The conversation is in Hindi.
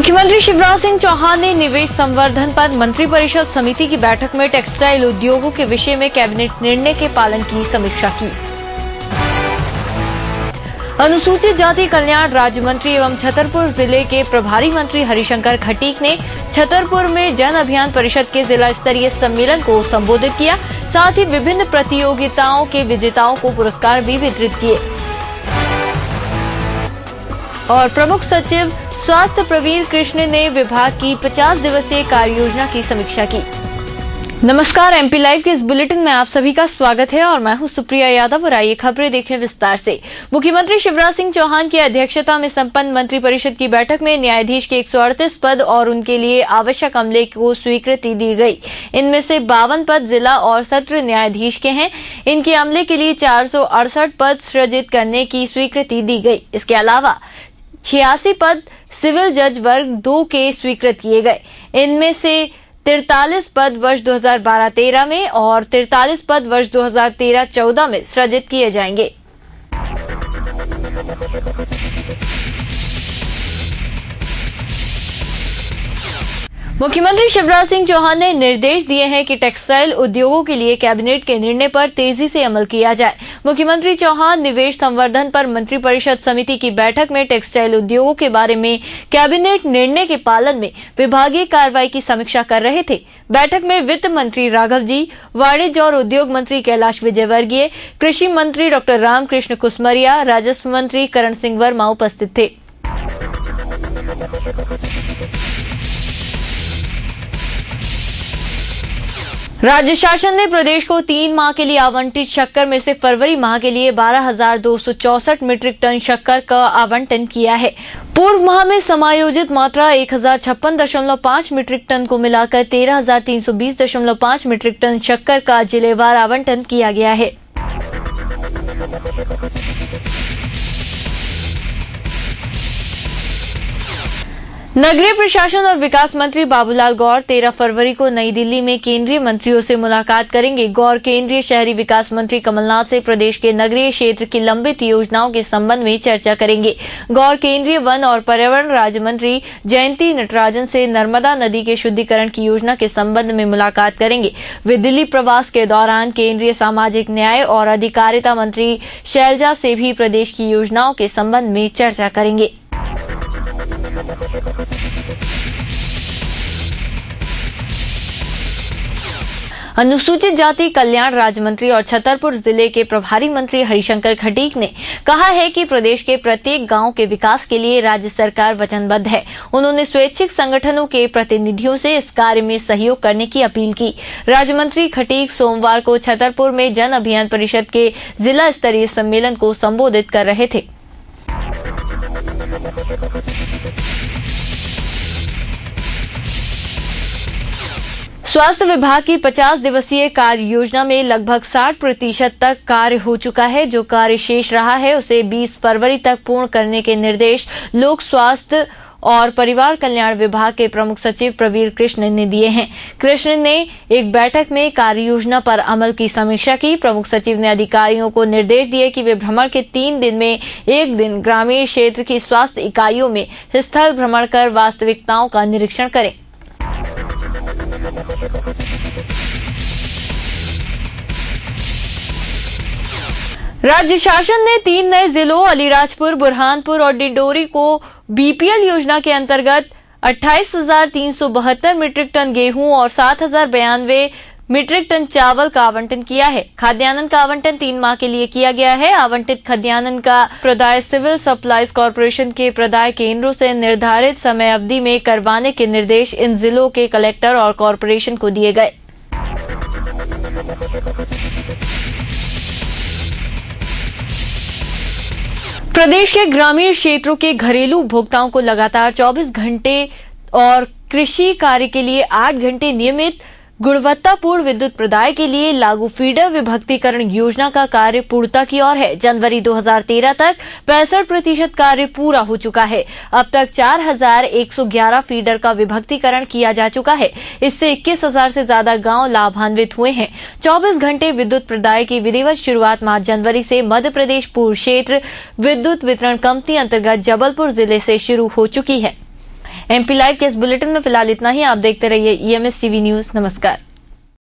मुख्यमंत्री शिवराज सिंह चौहान ने निवेश संवर्धन पर मंत्रिपरिषद समिति की बैठक में टेक्सटाइल उद्योगों के विषय में कैबिनेट निर्णय के पालन की समीक्षा की। अनुसूचित जाति कल्याण राज्य मंत्री एवं छतरपुर जिले के प्रभारी मंत्री हरिशंकर खटीक ने छतरपुर में जन अभियान परिषद के जिला स्तरीय सम्मेलन को संबोधित किया। साथ ही विभिन्न प्रतियोगिताओं के विजेताओं को पुरस्कार भी वितरित किए। और प्रमुख सचिव स्वास्थ्य प्रवीर कृष्ण ने विभाग की 50 दिवसीय कार्य योजना की समीक्षा की। नमस्कार, एमपी लाइव के इस बुलेटिन में आप सभी का स्वागत है और मैं हूं सुप्रिया यादव। और आइए खबरें देखें विस्तार से। मुख्यमंत्री शिवराज सिंह चौहान की अध्यक्षता में संपन्न मंत्रिपरिषद की बैठक में न्यायाधीश के 138 पद और उनके लिए आवश्यक अमले को स्वीकृति दी गई। इनमें से 52 पद जिला और सत्र न्यायाधीश के हैं। इनके अमले के लिए 468 पद सृजित करने की स्वीकृति दी गई। इसके अलावा 86 पद सिविल जज वर्ग 2 के स्वीकृत किए गए। इनमें से 43 पद वर्ष 2012-13 में और 43 पद वर्ष 2013-14 में सृजित किए जाएंगे। मुख्यमंत्री शिवराज सिंह चौहान ने निर्देश दिए हैं कि टेक्सटाइल उद्योगों के लिए कैबिनेट के निर्णय पर तेजी से अमल किया जाए। मुख्यमंत्री चौहान निवेश संवर्धन पर मंत्रिपरिषद समिति की बैठक में टेक्सटाइल उद्योगों के बारे में कैबिनेट निर्णय के पालन में विभागीय कार्रवाई की समीक्षा कर रहे थे। बैठक में वित्त मंत्री राघव जी, वाणिज्य और उद्योग मंत्री कैलाश विजयवर्गीय, कृषि मंत्री डॉक्टर रामकृष्ण कुसमरिया, राजस्व मंत्री करण सिंह वर्मा उपस्थित थे। राज्य शासन ने प्रदेश को 3 माह के लिए आवंटित शक्कर में से फरवरी माह के लिए 12,264 मीट्रिक टन शक्कर का आवंटन किया है। पूर्व माह में समायोजित मात्रा 1,056.5 मीट्रिक टन को मिलाकर 13,320.5 मीट्रिक टन शक्कर का जिलेवार आवंटन किया गया है। नगरीय प्रशासन और विकास मंत्री बाबूलाल गौर 13 फरवरी को नई दिल्ली में केंद्रीय मंत्रियों से मुलाकात करेंगे। गौर केंद्रीय शहरी विकास मंत्री कमलनाथ से प्रदेश के नगरीय क्षेत्र की लंबित योजनाओं के संबंध में चर्चा करेंगे। गौर केंद्रीय वन और पर्यावरण राज्य मंत्री जयंती नटराजन से नर्मदा नदी के शुद्धिकरण की योजना के संबंध में मुलाकात करेंगे। वे दिल्ली प्रवास के दौरान केंद्रीय सामाजिक न्याय और अधिकारिता मंत्री शैलजा से भी प्रदेश की योजनाओं के संबंध में चर्चा करेंगे। अनुसूचित जाति कल्याण राज्य मंत्री और छतरपुर जिले के प्रभारी मंत्री हरिशंकर खटीक ने कहा है कि प्रदेश के प्रत्येक गांव के विकास के लिए राज्य सरकार वचनबद्ध है। उन्होंने स्वैच्छिक संगठनों के प्रतिनिधियों से इस कार्य में सहयोग करने की अपील की। राज्य मंत्री खटीक सोमवार को छतरपुर में जन अभियान परिषद के जिला स्तरीय सम्मेलन को संबोधित कर रहे थे। स्वास्थ्य विभाग की 50 दिवसीय कार्य योजना में लगभग 60% तक कार्य हो चुका है। जो कार्य शेष रहा है उसे 20 फरवरी तक पूर्ण करने के निर्देश लोक स्वास्थ्य और परिवार कल्याण विभाग के प्रमुख सचिव प्रवीर कृष्ण ने दिए हैं। कृष्ण ने एक बैठक में कार्य योजना पर अमल की समीक्षा की। प्रमुख सचिव ने अधिकारियों को निर्देश दिए कि वे भ्रमण के 3 दिन में 1 दिन ग्रामीण क्षेत्र की स्वास्थ्य इकाइयों में स्थल भ्रमण कर वास्तविकताओं का निरीक्षण करें। राज्य शासन ने 3 नए जिलों अलीराजपुर, बुरहानपुर और डिंडोरी को बीपीएल योजना के अंतर्गत 28,372 मीट्रिक टन गेहूं और 7,092 मीट्रिक टन चावल का आवंटन किया है। खाद्यान्न का आवंटन 3 माह के लिए किया गया है। आवंटित खाद्यान्न का प्रदाय सिविल सप्लाईज कॉर्पोरेशन के प्रदाय केंद्रों से निर्धारित समय अवधि में करवाने के निर्देश इन जिलों के कलेक्टर और कॉर्पोरेशन को दिए गए। प्रदेश के ग्रामीण क्षेत्रों के घरेलू उपभोक्ताओं को लगातार 24 घंटे और कृषि कार्य के लिए 8 घंटे नियमित गुणवत्तापूर्ण विद्युत प्रदाय के लिए लागू फीडर विभक्तीकरण योजना का कार्य पूर्णता की ओर है। जनवरी 2013 तक 65% कार्य पूरा हो चुका है। अब तक 4,111 फीडर का विभक्तीकरण किया जा चुका है। इससे 21,000 से ज्यादा गांव लाभान्वित हुए हैं। 24 घंटे विद्युत प्रदाय की विधिवत शुरुआत मार्च जनवरी से मध्य प्रदेश पूर्व क्षेत्र विद्युत वितरण कंपनी अंतर्गत जबलपुर जिले से शुरू हो चुकी है। एमपी लाइव के इस बुलेटिन में फिलहाल इतना ही। आप देखते रहिए EMS टीवी न्यूज। नमस्कार।